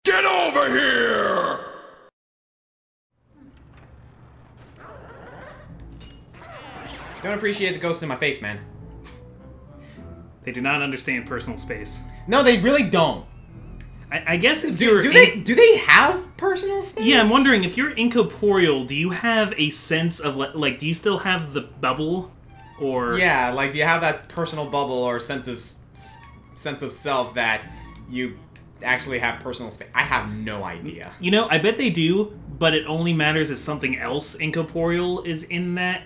Get over here! Don't appreciate the ghost in my face, man. They do not understand personal space. No, they really don't. I guess if Do they have personal space? Yeah, I'm wondering, if you're incorporeal, do you have a sense of, like, do you still have the bubble? Or... Yeah, like, do you have that personal bubble or sense of self that you actually have personal space? I have no idea. You know, I bet they do, but it only matters if something else incorporeal is in that.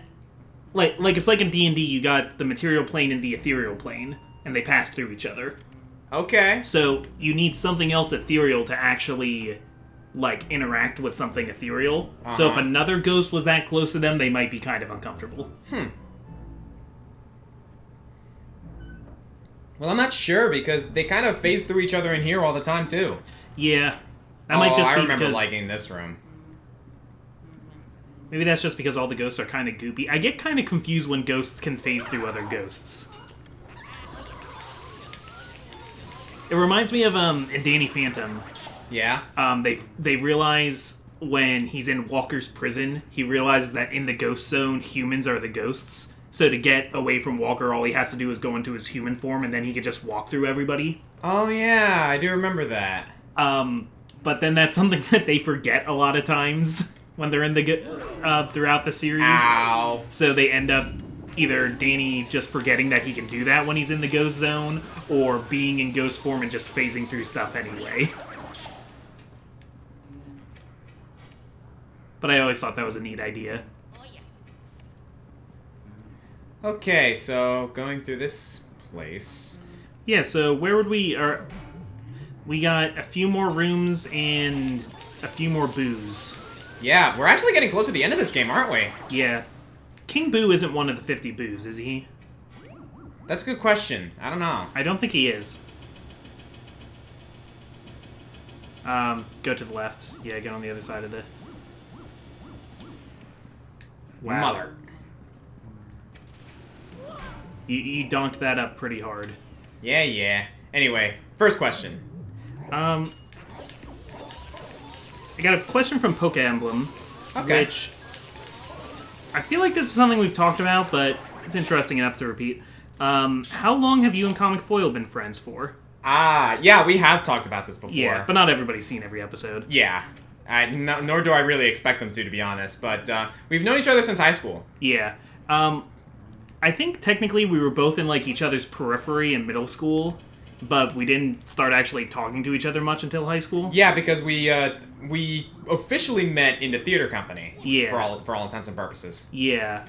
Like it's like in D&D, you got the material plane and the ethereal plane, and they pass through each other. Okay. So you need something else ethereal to actually, like, interact with something ethereal. Uh-huh. So if another ghost was that close to them, they might be kind of uncomfortable. Well, I'm not sure, because they kind of phase through each other in here all the time, too. Yeah. That might just I be remember because... liking this room. Maybe that's just because all the ghosts are kind of goopy. I get kind of confused when ghosts can phase through other ghosts. It reminds me of in Danny Phantom. Yeah? They realize when he's in Walker's prison, he realizes that in the ghost zone, humans are the ghosts. So to get away from Walker, all he has to do is go into his human form, and then he can just walk through everybody. Oh, yeah, I do remember that. But then that's something that they forget a lot of times when they're in the throughout the series. Ow. So they end up either Danny just forgetting that he can do that when he's in the ghost zone, or being in ghost form and just phasing through stuff anyway. But I always thought that was a neat idea. Okay, so going through this place. Yeah, so where would we... we got a few more rooms and a few more boos. Yeah, we're actually getting close to the end of this game, aren't we? Yeah. King Boo isn't one of the 50 boos, is he? That's a good question. I don't know. I don't think he is. Go to the left. Yeah, get on the other side of the... Wow. Mother. You donked that up pretty hard. Yeah. Anyway, first question. I got a question from Poke Emblem, Okay. which I feel like this is something we've talked about, but it's interesting enough to repeat. How long have you and Comic Foil been friends for? Yeah, we have talked about this before. Yeah, but not everybody's seen every episode. Yeah. Nor do I really expect them to be honest, but we've known each other since high school. Yeah. I think technically we were both in, like, each other's periphery in middle school, but we didn't start actually talking to each other much until high school. Yeah, because we officially met in the theater company. Yeah. For all intents and purposes. Yeah.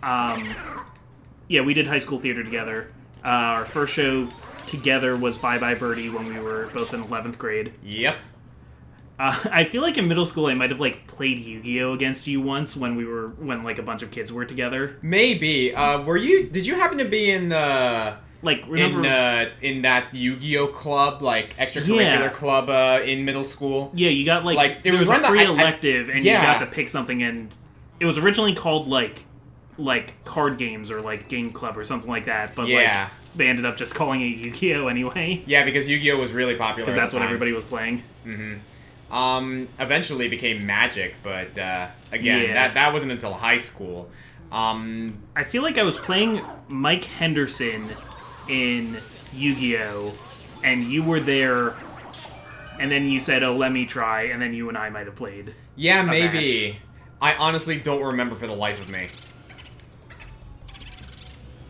Yeah, we did high school theater together. Our first show together was Bye Bye Birdie when we were both in 11th grade. Yep. I feel like in middle school I might have, like, played Yu-Gi-Oh! Against you once when like a bunch of kids were together. Maybe. Did you happen to be in the... Like, remember... In that Yu-Gi-Oh! Club, like, extracurricular club in middle school? Yeah, you got, like it was a free run elective, and you got to pick something, and it was originally called, like card games, or, like, game club, or something like that, but, like, they ended up just calling it Yu-Gi-Oh! Anyway. Yeah, because Yu-Gi-Oh! Was really popular because that's what time. everybody was playing. Mm-hmm. Eventually became Magic, but, again, that wasn't until high school. I feel like I was playing Mike Henderson in Yu-Gi-Oh! And you were there, and then you said, oh, let me try, and then you and I might have played. Yeah, maybe. Match. I honestly don't remember for the life of me.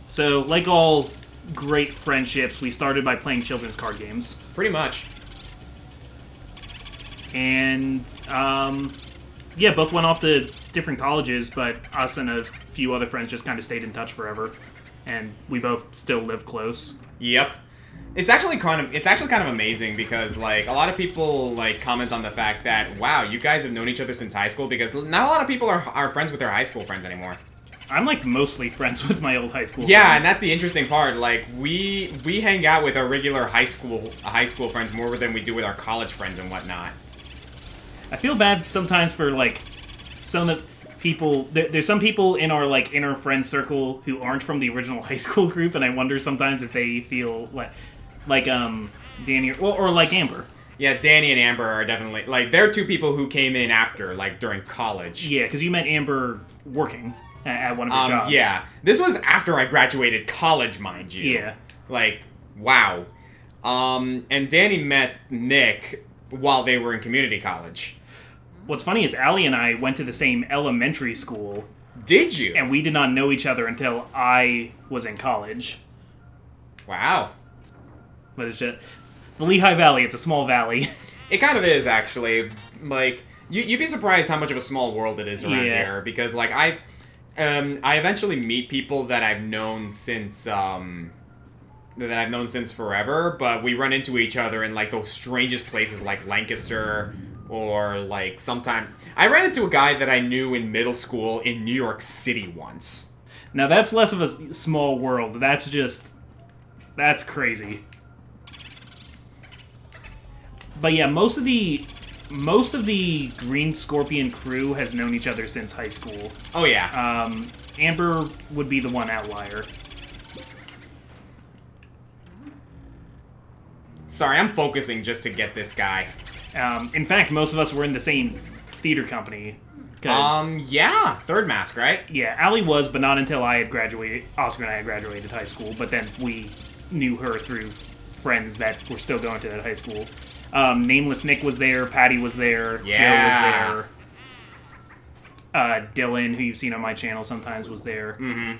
So, like all great friendships, we started by playing children's card games. Pretty much. And, yeah, both went off to different colleges, but us and a few other friends just kind of stayed in touch forever. And we both still live close. Yep. It's actually kind of amazing because, like, a lot of people, like, comment on the fact that, wow, you guys have known each other since high school, because not a lot of people are friends with their high school friends anymore. I'm, like, mostly friends with my old high school friends. Yeah, and that's the interesting part. Like, we hang out with our regular high school friends more than we do with our college friends and whatnot. I feel bad sometimes for, like, some of the people... There's some people in our, like, inner friend circle who aren't from the original high school group, and I wonder sometimes if they feel like Danny... or like Amber. Yeah, Danny and Amber are definitely, like, they're two people who came in after, like, during college. Yeah, because you met Amber working at one of her jobs. Yeah. This was after I graduated college, mind you. Yeah. Like, wow. And Danny met Nick while they were in community college. What's funny is Allie and I went to the same elementary school. Did you? And we did not know each other until I was in college. Wow. But it's just... The Lehigh Valley, it's a small valley. It kind of is, actually. Like, you'd be surprised how much of a small world it is around here. Because, like, I eventually meet people that I've known since, forever, but we run into each other in, like, the strangest places, like Lancaster, or, like, sometime... I ran into a guy that I knew in middle school in New York City once. Now, that's less of a small world. That's just... That's crazy. But yeah, most of the Green Scorpion crew has known each other since high school. Oh, yeah. Amber would be the one outlier. Sorry, I'm focusing just to get this guy. In fact, most of us were in the same theater company. Yeah, Third Mask, right? Yeah, Allie was, but not until I had graduated. Oscar and I had graduated high school, but then we knew her through friends that were still going to that high school. Nameless Nick was there, Patty was there, yeah. Joe was there. Dylan, who you've seen on my channel sometimes, was there. Mm-hmm.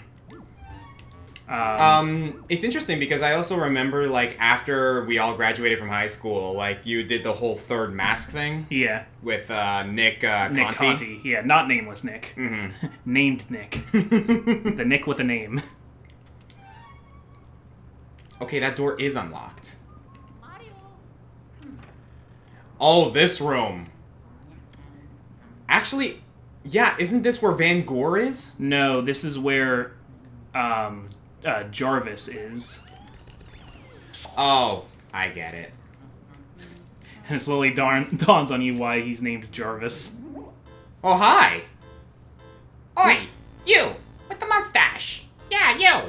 It's interesting because I also remember, like, after we all graduated from high school, like, you did the whole Third Mask thing. Yeah. With, Nick, Conti. Nick Conti. Yeah, not Nameless Nick. Mm-hmm. Named Nick. The Nick with a name. Okay, that door is unlocked. Oh, this room. Actually, yeah, isn't this where Van Gore is? No, this is where, Jarvis is. Oh, I get it. And it slowly dawns on you why he's named Jarvis. Oh, hi! Oi, you, with the mustache. Yeah, you.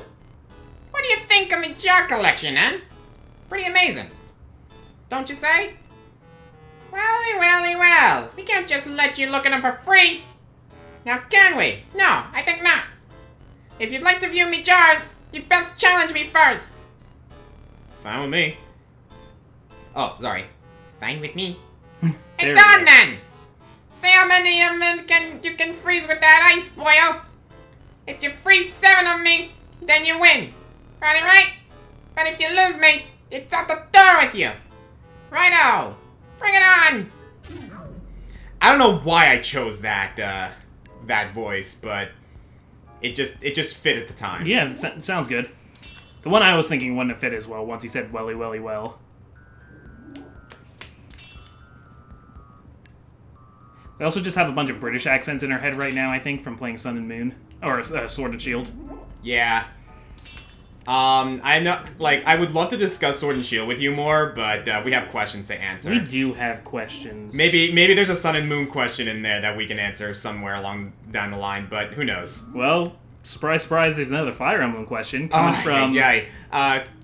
What do you think of my jar collection, huh? Pretty amazing. Don't you say? Well. We can't just let you look at them for free. Now, can we? No, I think not. If you'd like to view me jars, you best challenge me first. Fine with me. Oh, sorry. Fine with me. There It's we on go. then! See how many of them you can freeze with that ice boil. If you freeze 7 of me, then you win. Right? But if you lose me, it's out the door with you. Righto. Bring it on. I don't know why I chose that, that voice, but it just fit at the time. Yeah, it sounds good. The one I was thinking wouldn't have fit as well once he said welly well. We also just have a bunch of British accents in our head right now, I think, from playing Sun and Moon. Or Sword and Shield. Yeah. I know, like, I would love to discuss Sword and Shield with you more, but we have questions to answer. We do have questions. Maybe there's a Sun and Moon question in there that we can answer somewhere along down the line, but who knows? Well, surprise, there's another Fire Emblem question coming from... Yeah.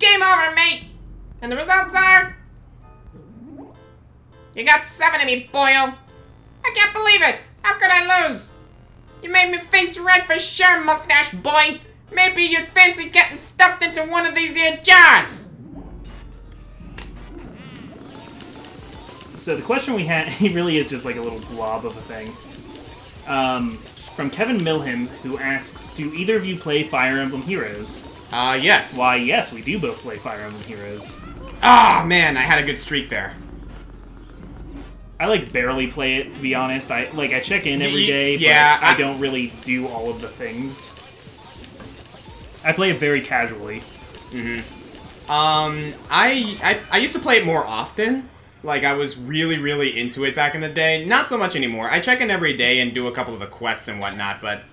Game over, mate. And the results are... You got 7 of me, boyo. I can't believe it. How could I lose? You made me face red for sure, mustache boy. Maybe you'd fancy getting stuffed into one of these here jars. So the question we had, he really is just like a little blob of a thing. From Kevin Milham, who asks, do either of you play Fire Emblem Heroes? Yes. Why, yes, we do both play Fire Emblem Heroes. Ah, man, I had a good streak there. I, like, barely play it, to be honest. I check in every day, yeah, but I don't really do all of the things. I play it very casually. Mm-hmm. I used to play it more often. Like, I was really, really into it back in the day. Not so much anymore. I check in every day and do a couple of the quests and whatnot, but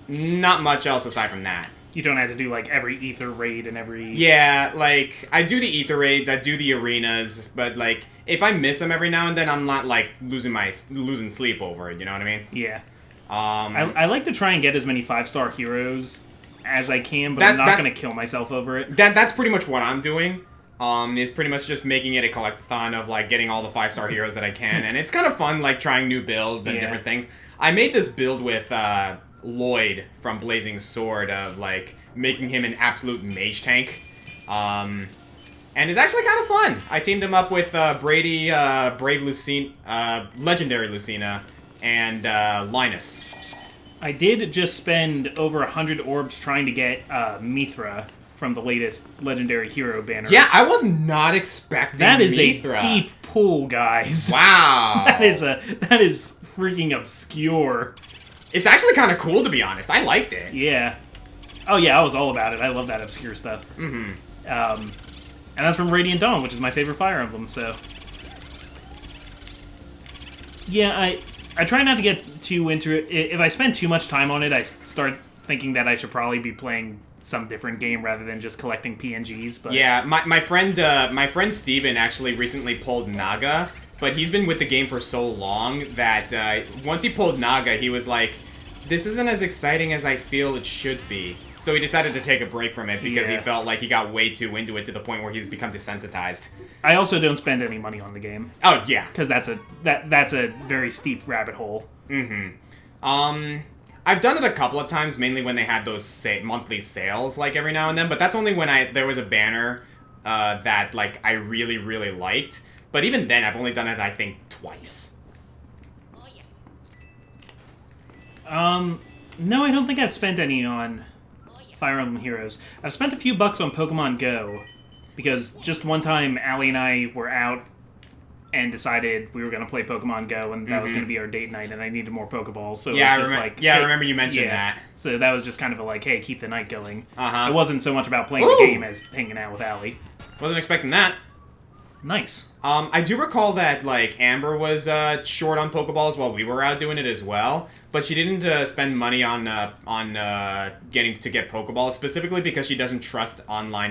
not much else aside from that. You don't have to do, like, every Ether raid and every... Yeah, like, I do the Ether raids, I do the arenas, but, like, if I miss them every now and then, I'm not, like, losing sleep over it, you know what I mean? Yeah. I like to try and get as many 5-star heroes as I can, but I'm not going to kill myself over it. That's pretty much what I'm doing. is pretty much just making it a collectathon of like getting all the 5-star heroes that I can, and it's kind of fun like trying new builds and different things. I made this build with Lloyd from Blazing Sword of like making him an absolute mage tank. And it's actually kind of fun. I teamed him up with Brady, Brave Lucina, Legendary Lucina, and Linus. I did just spend over 100 orbs trying to get Mithra from the latest Legendary Hero banner. Yeah, I was not expecting that is Mithra. A deep pool, guys. Wow. that is freaking obscure. It's actually kind of cool, to be honest. I liked it. Yeah. Oh yeah, I was all about it. I love that obscure stuff. Mm-hmm. And that's from Radiant Dawn, which is my favorite Fire Emblem, so... Yeah, I try not to get too into it. If I spend too much time on it, I start thinking that I should probably be playing some different game rather than just collecting PNGs, but... Yeah, my friend Steven actually recently pulled Naga, but he's been with the game for so long that once he pulled Naga, he was like, this isn't as exciting as I feel it should be. So he decided to take a break from it because he felt like he got way too into it to the point where he's become desensitized. I also don't spend any money on the game. Oh, yeah. Because that's a very steep rabbit hole. Mm-hmm. I've done it a couple of times, mainly when they had those monthly sales, like, every now and then, but that's only when there was a banner that, like, I really, really liked. But even then, I've only done it, I think, twice. No, I don't think I've spent any on Fire Emblem Heroes. I've spent a few bucks on Pokemon Go, because just one time, Allie and I were out and decided we were going to play Pokemon Go, and that was going to be our date night, and I needed more Pokeballs, so yeah, it was just like... Yeah, hey, I remember you mentioned that. So that was just kind of a like, hey, keep the night going. Uh-huh. It wasn't so much about playing the game as hanging out with Allie. Wasn't expecting that. Nice. I do recall that, like, Amber was short on Pokeballs while we were out doing it as well, but she didn't spend money on getting to get Pokeballs, specifically because she doesn't trust online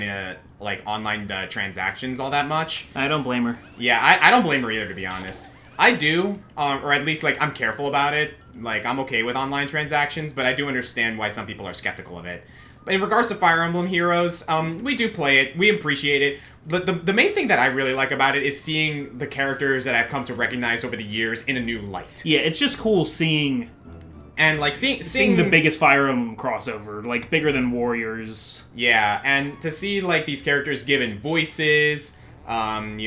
transactions all that much. I don't blame her. Yeah, I don't blame her either, to be honest. I do, or at least, like, I'm careful about it. Like, I'm okay with online transactions, but I do understand why some people are skeptical of it. But in regards to Fire Emblem Heroes, we do play it. We appreciate it. The main thing that I really like about it is seeing the characters that I've come to recognize over the years in a new light. Yeah, it's just cool seeing... And, like, seeing the biggest Fire Emblem crossover, like, bigger than Warriors. Yeah, and to see, like, these characters given voices, given...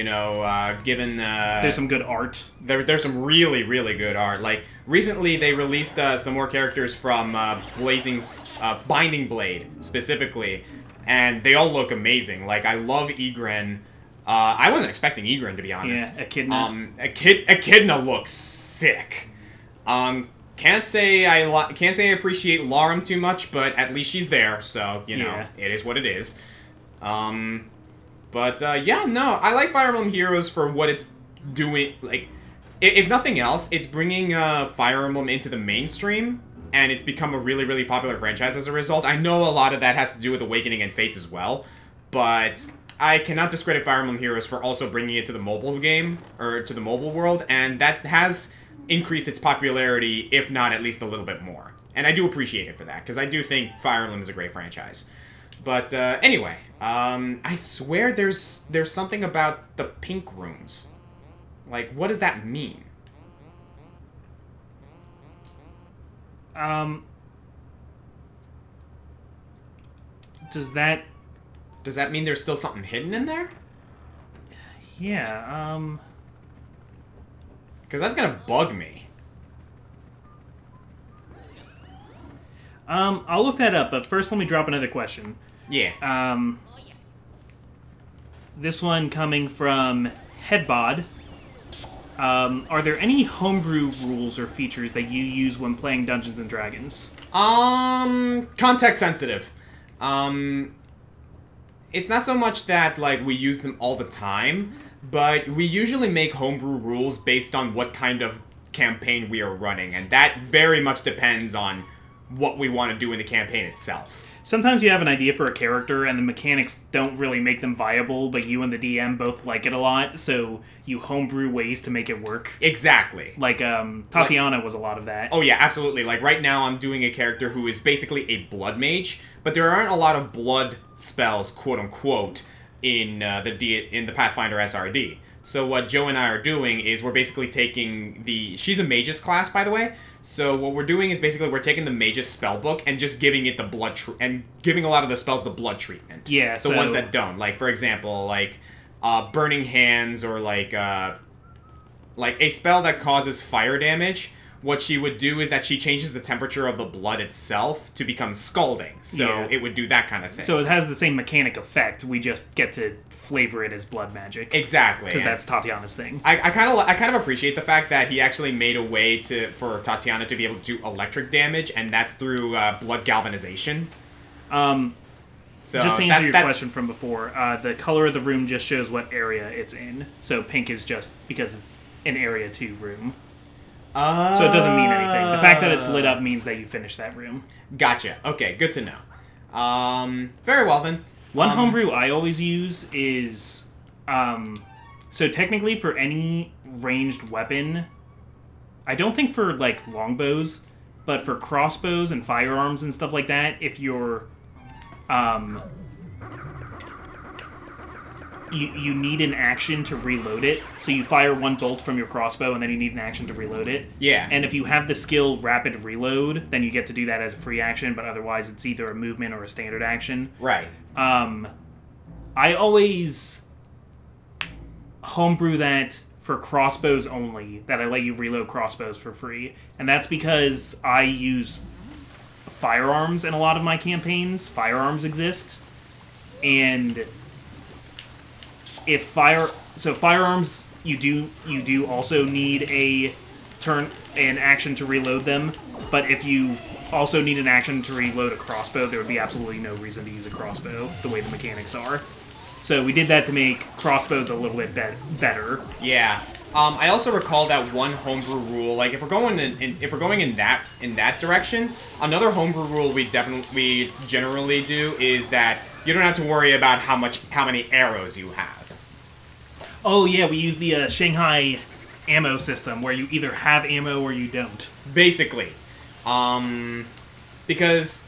There's some good art. There's some really, really good art. Like, recently they released some more characters from Binding Blade, specifically, and they all look amazing. Like, I love Egren. I wasn't expecting Egren, to be honest. Yeah, Echidna. Echidna looks sick. Can't say I appreciate Larum too much, but at least she's there, so, it is what it is. I like Fire Emblem Heroes for what it's doing. Like, if nothing else, it's bringing Fire Emblem into the mainstream, and it's become a really, really popular franchise as a result. I know a lot of that has to do with Awakening and Fates as well, but I cannot discredit Fire Emblem Heroes for also bringing it to the mobile game, or to the mobile world, and that has increased its popularity, if not at least a little bit more. And I do appreciate it for that, because I do think Fire Emblem is a great franchise. But anyway, I swear there's something about the pink rooms. Like, what does that mean? Does that mean there's still something hidden in there? Yeah, Because that's gonna bug me. I'll look that up, but first let me drop another question. Yeah. This one coming from Headbod. Are there any homebrew rules or features that you use when playing Dungeons & Dragons? Context sensitive. It's not so much that, like, we use them all the time, but we usually make homebrew rules based on what kind of campaign we are running, and that very much depends on what we want to do in the campaign itself. Sometimes you have an idea for a character, and the mechanics don't really make them viable, but you and the DM both like it a lot, so you homebrew ways to make it work. Exactly. Like, Tatiana was a lot of that. Oh yeah, absolutely. Like, right now I'm doing a character who is basically a blood mage, but there aren't a lot of blood spells, quote-unquote, in the Pathfinder SRD. So what Joe and I are doing is we're basically taking she's a Magus class, by the way. So what we're doing is basically we're taking the Magus spellbook and just giving it the and giving a lot of the spells the blood treatment. Yeah, the ones that don't. Like, for example, like Burning Hands, or like a spell that causes fire damage. What she would do is that she changes the temperature of the blood itself to become scalding. So it would do that kind of thing. So it has the same mechanic effect. We just get to flavor it as blood magic. Exactly. Because that's Tatiana's thing. I kind of appreciate the fact that he actually made a way for Tatiana to be able to do electric damage, and that's through blood galvanization. So just to answer your question from before, the color of the room just shows what area it's in. So pink is just because it's an area 2 room. So it doesn't mean anything. The fact that it's lit up means that you finished that room. Gotcha. Okay, good to know. Very well then. One homebrew I always use is... so technically for any ranged weapon... I don't think for, like, longbows, but for crossbows and firearms and stuff like that, if you're... You need an action to reload it. So you fire one bolt from your crossbow, and then you need an action to reload it. Yeah. And if you have the skill Rapid Reload, then you get to do that as a free action, but otherwise it's either a movement or a standard action. Right. I always homebrew that for crossbows only, that I let you reload crossbows for free. And that's because I use firearms in a lot of my campaigns. Firearms exist. And... firearms, you do also need an action to reload them, but if you also need an action to reload a crossbow, there would be absolutely no reason to use a crossbow, the way the mechanics are. So we did that to make crossbows a little bit better. Yeah. I also recall that one homebrew rule, like if we're going in that direction, another homebrew rule we generally do is that you don't have to worry about how many arrows you have. Oh yeah, we use the Shanghai ammo system, where you either have ammo or you don't. Basically. Because,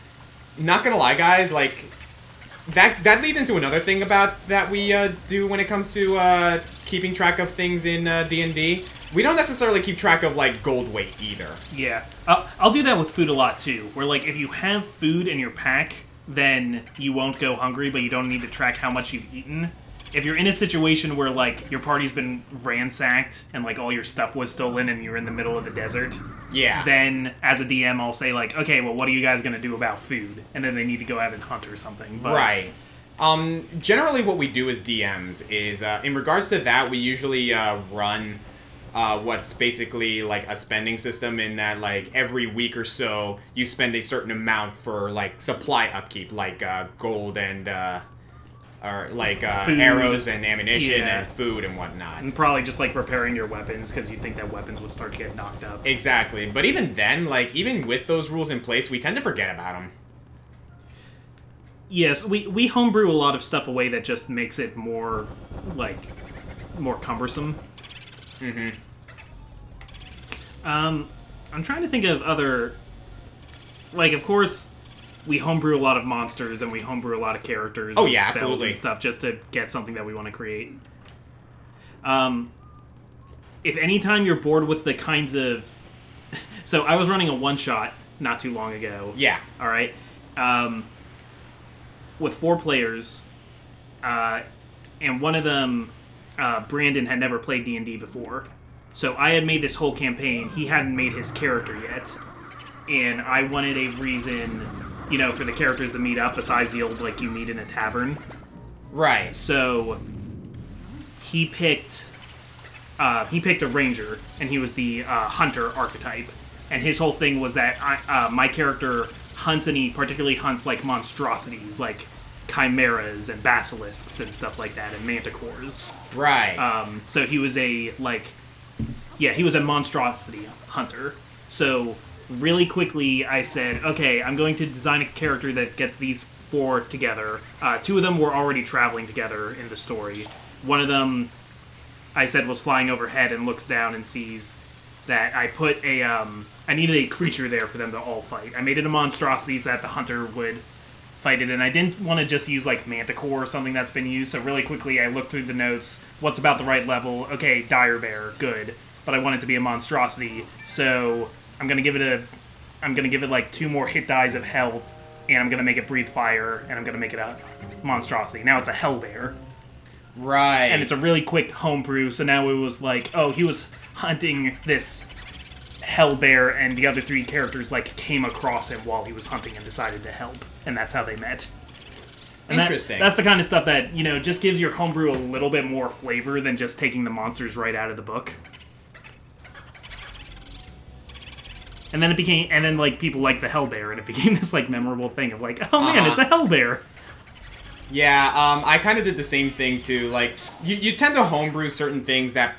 not gonna lie guys, like, that leads into another thing about that we do when it comes to keeping track of things in D&D. We don't necessarily keep track of, like, gold weight either. Yeah. I'll do that with food a lot too, where like if you have food in your pack, then you won't go hungry, but you don't need to track how much you've eaten. If you're in a situation where, like, your party's been ransacked and, like, all your stuff was stolen and you're in the middle of the desert, yeah, then, as a DM, I'll say, like, okay, well, what are you guys going to do about food? And then they need to go out and hunt or something. But... Right. Generally what we do as DMs is, in regards to that, we usually run what's basically, like, a spending system in that, like, every week or so, you spend a certain amount for, like, supply upkeep, like, gold and, or like arrows and ammunition and food and whatnot. And probably just like repairing your weapons, because you'd think that weapons would start to get knocked up. Exactly. But even then, like, even with those rules in place, we tend to forget about them. Yes, we homebrew a lot of stuff away that just makes it more, like, more cumbersome. Mm-hmm. I'm trying to think of other... Like, of course... We homebrew a lot of monsters, and we homebrew a lot of characters and spells absolutely. And stuff just to get something that we want to create. If anytime you're bored with the kinds of... So, I was running a one-shot not too long ago. Yeah. Alright? With 4 players, and one of them, Brandon, had never played D&D before. So, I had made this whole campaign. He hadn't made his character yet. And I wanted a reason... You know, for the characters to meet up, besides the old, like, you meet in a tavern. Right. So, he picked a ranger, and he was the hunter archetype. And his whole thing was that my character hunts, and he particularly hunts, like, monstrosities, like chimeras and basilisks and stuff like that, and manticores. Right. So he was he was a monstrosity hunter. So... Really quickly, I said, okay, I'm going to design a character that gets these 4 together. 2 of them were already traveling together in the story. One of them, I said, was flying overhead and looks down and sees that I put I needed a creature there for them to all fight. I made it a monstrosity so that the hunter would fight it, and I didn't want to just use like Manticore or something that's been used. So really quickly, I looked through the notes. What's about the right level? Okay, Dire Bear, good. But I want it to be a monstrosity, so I'm gonna give it like 2 more hit dies of health, and I'm gonna make it breathe fire, and I'm gonna make it a monstrosity. Now it's a Hell Bear. Right. And it's a really quick homebrew, so now it was like, oh, he was hunting this Hell Bear, and the other 3 characters like came across him while he was hunting and decided to help, and that's how they met. And Interesting. That's the kind of stuff that, you know, just gives your homebrew a little bit more flavor than just taking the monsters right out of the book. And then like people liked the Hell Bear, and it became this like memorable thing of like, oh man, it's a Hell Bear. Yeah, I kind of did the same thing too. Like, you tend to homebrew certain things that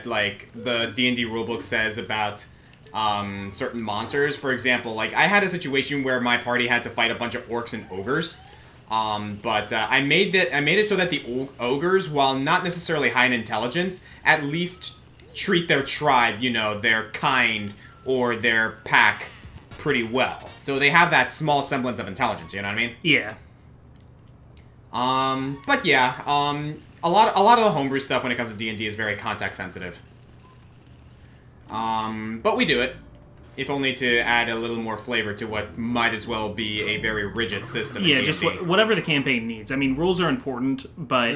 like the D&D rulebook says about certain monsters. For example, like I had a situation where my party had to fight a bunch of orcs and ogres. But I made it so that the ogres, while not necessarily high in intelligence, at least treat their tribe, you know, their kind or their pack pretty well. So they have that small semblance of intelligence, you know what I mean? Yeah. But yeah, a lot of the homebrew stuff when it comes to D&D is very context sensitive. But we do it, if only to add a little more flavor to what might as well be a very rigid system. Yeah, in just D&D. whatever the campaign needs. I mean, rules are important, but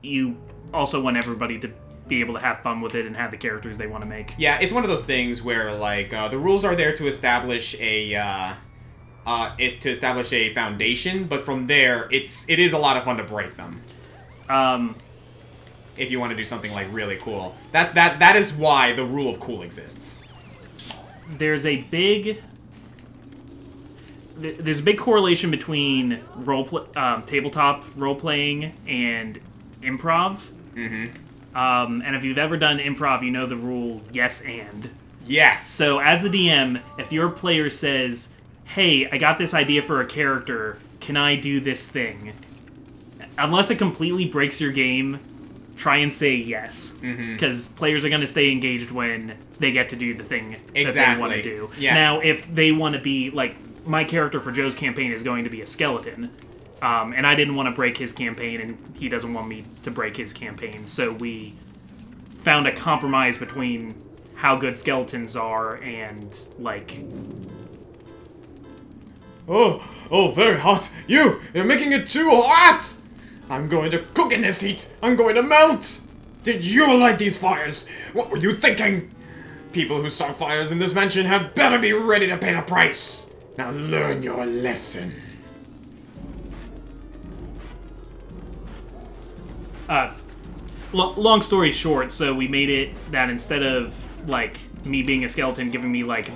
you also want everybody to be able to have fun with it and have the characters they want to make. Yeah, it's one of those things where like the rules are there to establish a foundation, but from there it is a lot of fun to break them. If you want to do something like really cool, that is why the rule of cool exists. There's a big correlation between tabletop role playing and improv. And if you've ever done improv, you know the rule yes and. Yes. So as the DM, if your player says, hey, I got this idea for a character, can I do this thing? Unless it completely breaks your game, try and say yes. Because players are going to stay engaged when they get to do the thing that they want to do. Yeah. Now, if they want to be, like, my character for Joe's campaign is going to be a skeleton, and I didn't want to break his campaign, and he doesn't want me to break his campaign, so we found a compromise between how good skeletons are and, like... Oh, very hot. You're making it too hot! I'm going to cook in this heat. I'm going to melt! Did you light these fires? What were you thinking? People who start fires in this mansion had better be ready to pay the price. Now learn your lesson. Long story short, so we made it that instead of, like, me being a skeleton giving me, like,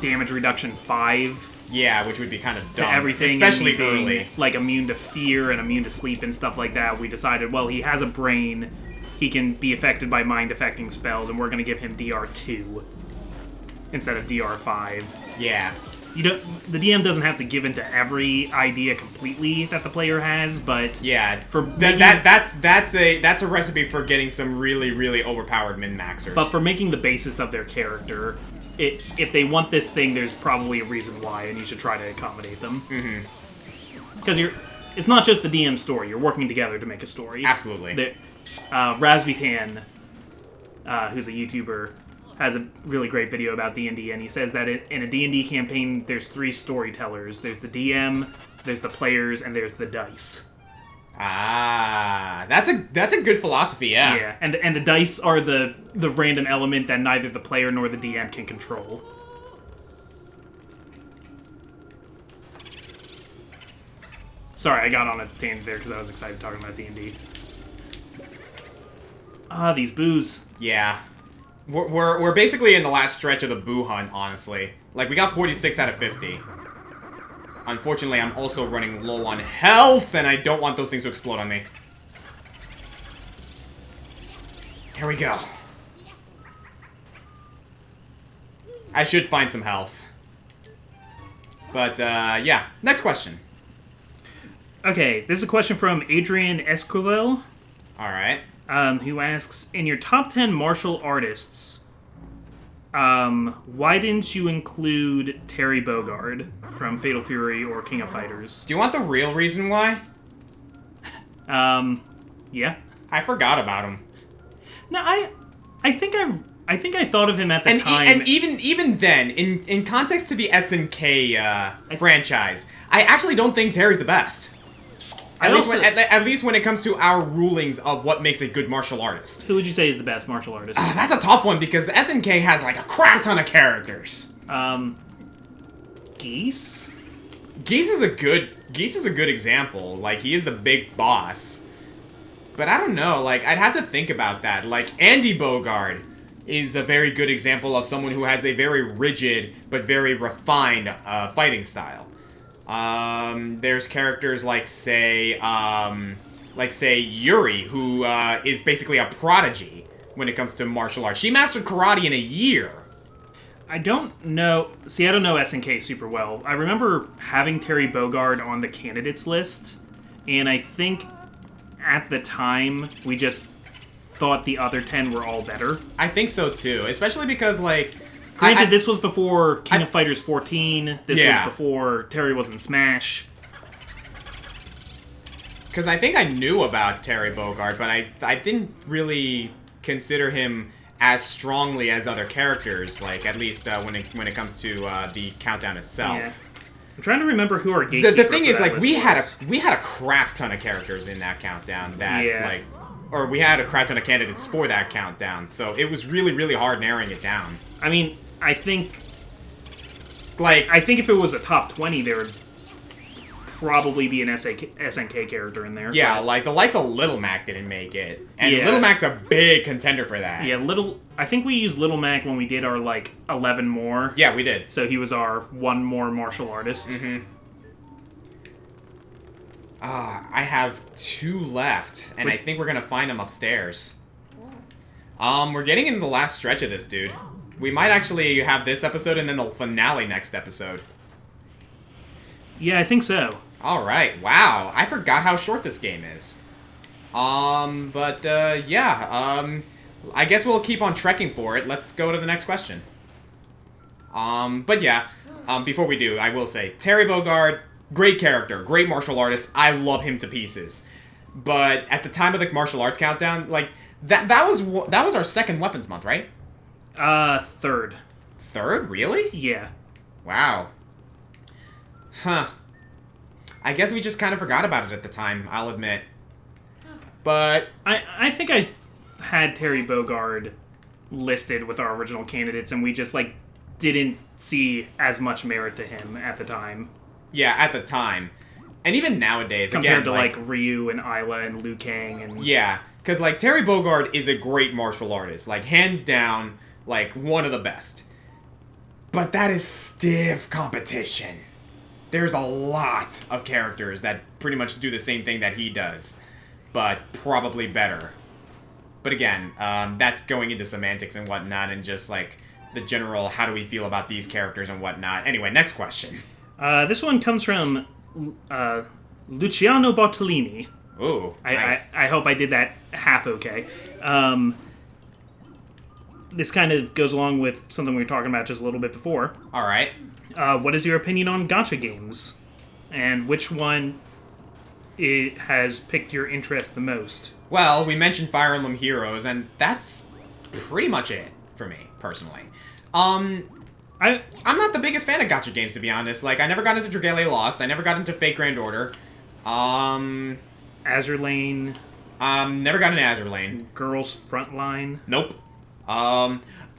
damage reduction 5... Yeah, which would be kind of dumb. To everything, especially and being, early. Like, immune to fear and immune to sleep and stuff like that, we decided, well, he has a brain, he can be affected by mind-affecting spells, and we're going to give him DR2 instead of DR5. Yeah. The DM doesn't have to give into every idea completely that the player has, but yeah, for that's a recipe for getting some really, really overpowered min-maxers. But for making the basis of their character, if they want this thing, there's probably a reason why, and you should try to accommodate them. Because it's not just the DM story; you're working together to make a story. Absolutely. Razbitan, who's a YouTuber, has a really great video about D&D, and he says that in a D&D campaign, there's 3 storytellers. There's the DM, there's the players, and there's the dice. Ah, that's a good philosophy, yeah. Yeah, and the dice are the random element that neither the player nor the DM can control. Sorry, I got on a tangent there because I was excited talking about D&D. These boos. Yeah. We're basically in the last stretch of the boo hunt, honestly. Like, we got 46 out of 50. Unfortunately, I'm also running low on health, and I don't want those things to explode on me. Here we go. I should find some health. But, yeah. Next question. Okay, this is a question from Adrian Esquivel. Alright. Who asks, in your top 10 martial artists, Why didn't you include Terry Bogard from Fatal Fury or King of Fighters? Do you want the real reason why? Yeah. I forgot about him. No, I think I thought of him at the time. And even then, in context to the SNK franchise, I actually don't think Terry's the best. At least when it comes to our rulings of what makes a good martial artist. Who would you say is the best martial artist? That's a tough one because SNK has like a crap ton of characters. Geese? Geese is a good example. Like, he is the big boss. But I don't know, like, I'd have to think about that. Like, Andy Bogard is a very good example of someone who has a very rigid but very refined fighting style. There's characters like, say Yuri, who is basically a prodigy when it comes to martial arts. She mastered karate in a year. I don't know. See, I don't know SNK super well. I remember having Terry Bogard on the candidates list, and I think at the time we just thought the other 10 were all better. I think so too, especially because, like, granted, this was before King of Fighters 14. This Yeah. was before Terry was in Smash. Because I think I knew about Terry Bogard, but I didn't really consider him as strongly as other characters, like, at least when it comes to the countdown itself. Yeah. I'm trying to remember who our gatekeeper The thing for is, that like, list we was. had a crap ton of characters in that countdown that, Yeah. like, or we had a crap ton of candidates for that countdown, so it was really, really hard narrowing it down. I mean, I think Like, if it was a top 20, there would probably be an SNK character in there. yeah, but- like, the likes of Little Mac didn't make it, and Yeah. Little Mac's a big contender for that. Yeah, I think we used Little Mac when we did our, like, 11 more. Yeah, we did. So he was our one more martial artist. Mm-hmm. I have 2 left, and I think we're gonna find them upstairs. We're getting into the last stretch of this, dude. We might actually have this episode and then the finale next episode. Yeah, I think so. Alright, wow. I forgot how short this game is. I guess we'll keep on trekking for it. Let's go to the next question. Before we do, I will say, Terry Bogard, great character, great martial artist. I love him to pieces. But at the time of the martial arts countdown, like, that was our second weapons month, right? Third. Third? Really? Yeah. Wow. Huh. I guess we just kind of forgot about it at the time, I'll admit. But I think I had Terry Bogard listed with our original candidates, and we just, like, didn't see as much merit to him at the time. yeah, at the time. And even nowadays, Compared again, to, like, Ryu and Isla and Liu Kang and... yeah, because, like, Terry Bogard is a great martial artist. Like, hands down, like, one of the best. But that is stiff competition. There's a lot of characters that pretty much do the same thing that he does, but probably better. But again, that's going into semantics and whatnot, and just, like, the general how do we feel about these characters and whatnot. Anyway, next question. This one comes from Luciano Bartolini. Ooh, nice. I hope I did that half okay. This kind of goes along with something we were talking about just a little bit before. All right. What is your opinion on gacha games? And which one has piqued your interest the most? Well, we mentioned Fire Emblem Heroes, and that's pretty much it for me, personally. I'm not the biggest fan of gacha games, to be honest. Like, I never got into Dragalia Lost. I never got into Fate Grand Order. Azure Lane. Never got into Azure Lane. Girls Frontline. Nope.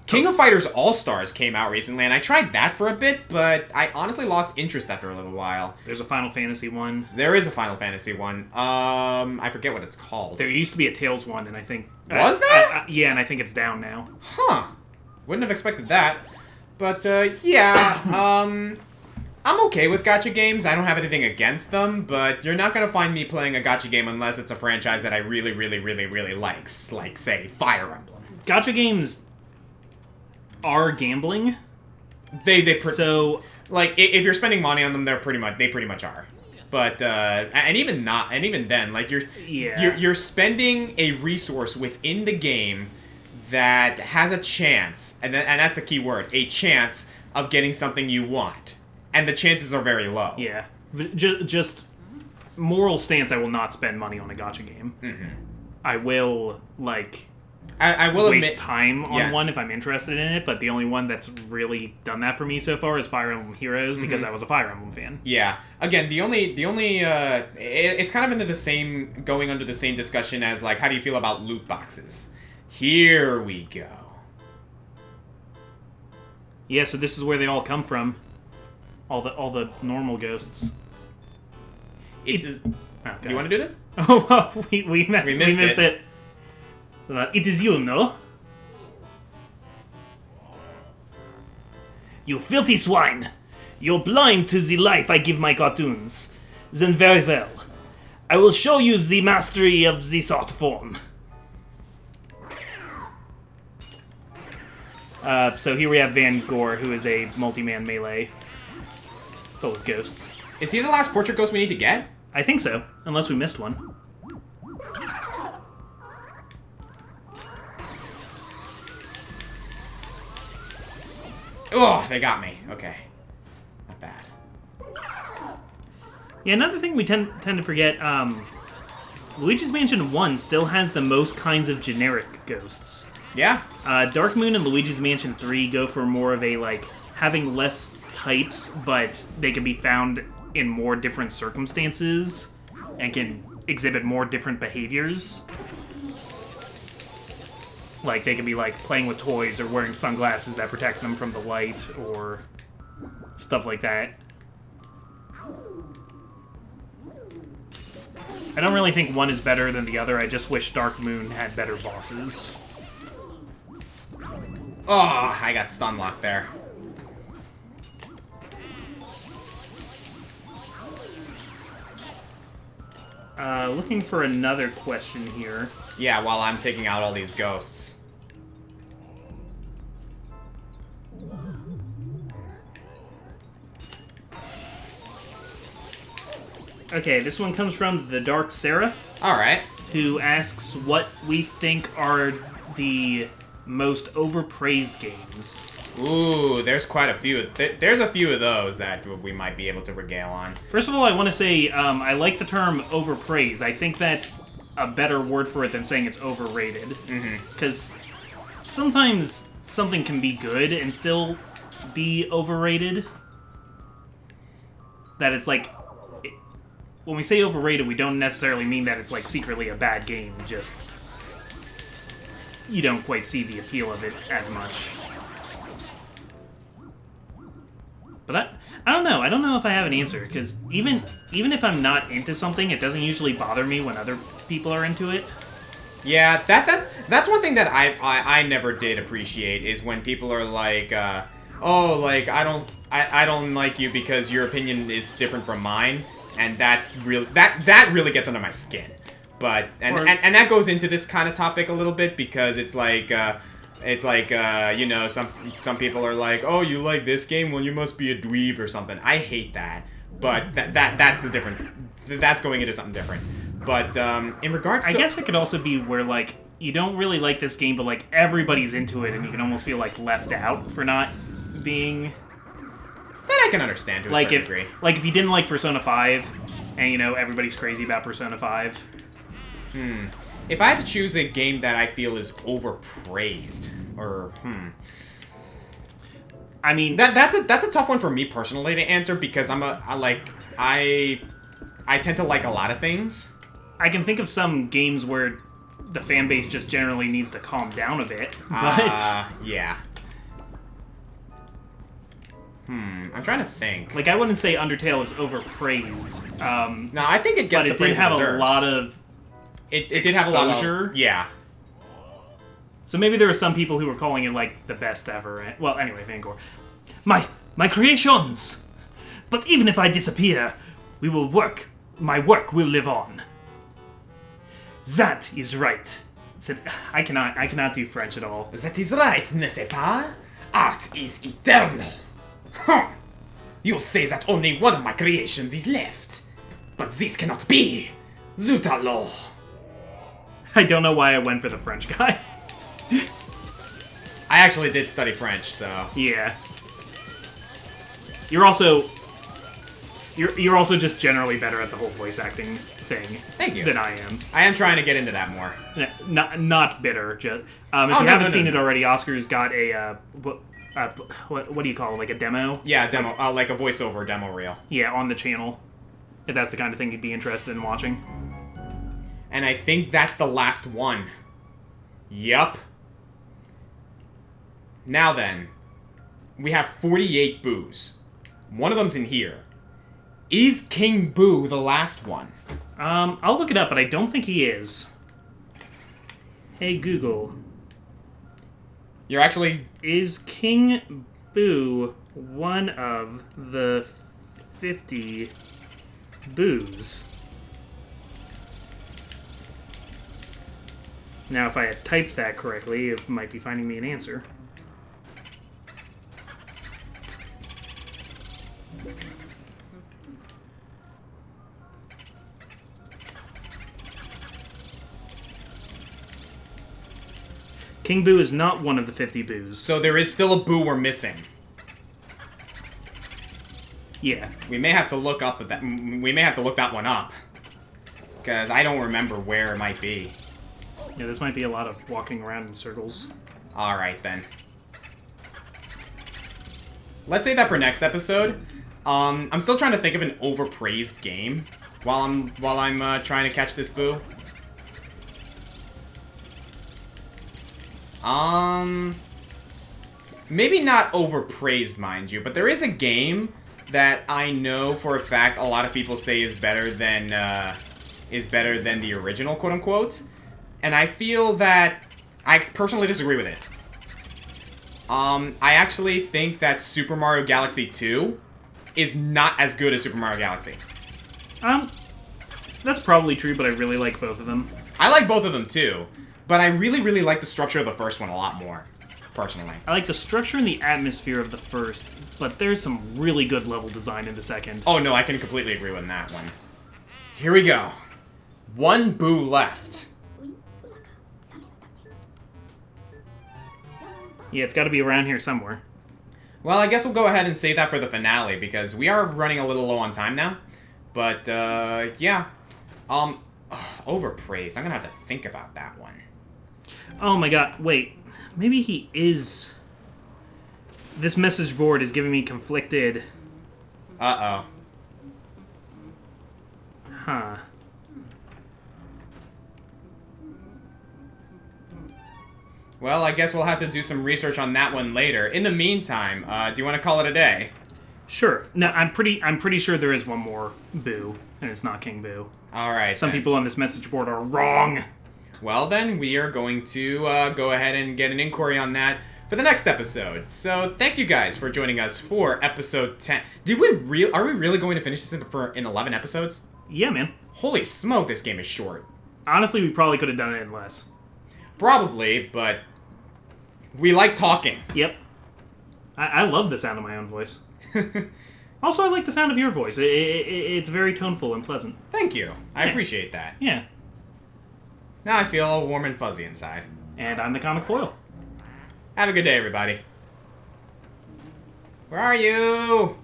King of Fighters All-Stars came out recently, and I tried that for a bit, but I honestly lost interest after a little while. There's a Final Fantasy one. There is a Final Fantasy one. I forget what it's called. There used to be a Tales one, and I think... Was there? Yeah, and I think it's down now. Huh. Wouldn't have expected that. But, yeah, I'm okay with gacha games. I don't have anything against them, but you're not going to find me playing a gacha game unless it's a franchise that I really, really, really, really likes. Like, say, Fire Emblem. Gacha games are gambling. So, like, if you're spending money on them, they pretty much are. But and even then, like, you're spending a resource within the game that has a chance, and that's the key word, a chance of getting something you want. And the chances are very low. Yeah. Just moral stance, I will not spend money on a gacha game. Mm-hmm. I will, like... I will waste admit, time on one if I'm interested in it, but the only one that's really done that for me so far is Fire Emblem Heroes, because I was a Fire Emblem fan. Yeah. Again, the only it's kind of into the same, going under the same discussion as, like, how do you feel about loot boxes? Here we go. Yeah, so this is where they all come from. All the normal ghosts. It is. Oh, Do you want to do that? Oh, we missed it. It is you, no? You filthy swine! You're blind to the life I give my cartoons. Then very well. I will show you the mastery of this art form. So here we have Van Gore, who is a multi-man melee, but with ghosts. Is he the last portrait ghost we need to get? I think so, unless we missed one. Oh, they got me. Okay. Not bad. Yeah, another thing we tend to forget, Luigi's Mansion 1 still has the most kinds of generic ghosts. Yeah. Dark Moon and Luigi's Mansion 3 go for more of a, like, having less types, but they can be found in more different circumstances and can exhibit more different behaviors. Like, they can be, like, playing with toys or wearing sunglasses that protect them from the light or stuff like that. I don't really think one is better than the other. I just wish Dark Moon had better bosses. Oh, I got stun locked there. Looking for another question here. Yeah, while I'm taking out all these ghosts. Okay, this one comes from the Dark Seraph, Alright. who asks what we think are the most overpraised games. Ooh, there's quite a few. There's a few of those that we might be able to regale on. First of all, I want to say I like the term overpraised. I think that's a better word for it than saying it's overrated. Because sometimes something can be good and still be overrated. That it's like... when we say overrated, we don't necessarily mean that it's like secretly a bad game, just... you don't quite see the appeal of it as much. But I don't know. I don't know if I have an answer, because even if I'm not into something, it doesn't usually bother me when other people are into it. Yeah, that's one thing that I never did appreciate, is when people are like, oh, like, I don't like you because your opinion is different from mine, and that really gets under my skin. But and that goes into this kind of topic a little bit, because it's like you know, some people are like, oh, you like this game? Well, you must be a dweeb or something. I hate that. But that's the different. That's going into something different. But in regards to, I guess it could also be where, like, you don't really like this game, but like everybody's into it, and you can almost feel like left out for not being. That I can understand to a certain degree. Like if you didn't like Persona 5, and you know everybody's crazy about Persona 5. If I had to choose a game that I feel is overpraised, or I mean, that's a tough one for me personally to answer, because I tend to like a lot of things. I can think of some games where the fan base just generally needs to calm down a bit, but yeah. I'm trying to think. Like, I wouldn't say Undertale is overpraised. No, I think it gets the praise it deserves. But it did have a lot of It did have a lot of... Yeah. So maybe there were some people who were calling it, like, the best ever. Well, anyway, Van Gore. My creations! But even if I disappear, my work will live on. That is right. I cannot do French at all. That is right, n'est-ce pas? Art is eternal. Huh. You say that only one of my creations is left. But this cannot be. Zut alors. I don't know why I went for the French guy. I actually did study French, so... Yeah. You're also just generally better at the whole voice acting thing. Thank you. Than I am. I am trying to get into that more. Yeah, not bitter. Just, if you haven't seen it already, Oscar's got a what do you call it? Like a demo? Yeah, demo, like a voiceover demo reel. Yeah, on the channel. If that's the kind of thing you'd be interested in watching. And I think that's the last one. Yup. Now then, we have 48 boos. One of them's in here. Is King Boo the last one? I'll look it up, but I don't think he is. Hey, Google. You're actually... Is King Boo one of the 50 boos? Now, if I had typed that correctly, it might be finding me an answer. King Boo is not one of the 50 boos. So there is still a Boo we're missing. Yeah. We may have to look up at that. We may have to look that one up, because I don't remember where it might be. Yeah, this might be a lot of walking around in circles. All right then. Let's save that for next episode. I'm still trying to think of an overpraised game while I'm trying to catch this Boo. Maybe not overpraised, mind you, but there is a game that I know for a fact a lot of people say is better than the original, quote unquote, and I feel that I personally disagree with it. I actually think that Super Mario Galaxy 2 is not as good as Super Mario Galaxy. That's probably true, but I really like both of them. I like both of them too. But I really, really like the structure of the first one a lot more, personally. I like the structure and the atmosphere of the first, but there's some really good level design in the second. Oh, no, I can completely agree with that one. Here we go. One Boo left. Yeah, it's got to be around here somewhere. Well, I guess we'll go ahead and save that for the finale, because we are running a little low on time now. But, yeah. Overpraised. I'm gonna have to think about that one. Oh my god, wait. Maybe he is... This message board is giving me conflicted... Uh-oh. Huh. Well, I guess we'll have to do some research on that one later. In the meantime, do you want to call it a day? Sure. No, I'm pretty sure there is one more Boo, and it's not King Boo. Alright. Some people on this message board are wrong. Well, then, we are going to go ahead and get an inquiry on that for the next episode. So, thank you guys for joining us for episode 10. Are we really going to finish this in 11 episodes? Yeah, man. Holy smoke, this game is short. Honestly, we probably could have done it in less. Probably, but we like talking. Yep. I love the sound of my own voice. Also, I like the sound of your voice. It's very toneful and pleasant. Thank you. I appreciate that. Yeah. Now I feel all warm and fuzzy inside. And I'm the Comic Foil. Have a good day, everybody. Where are you?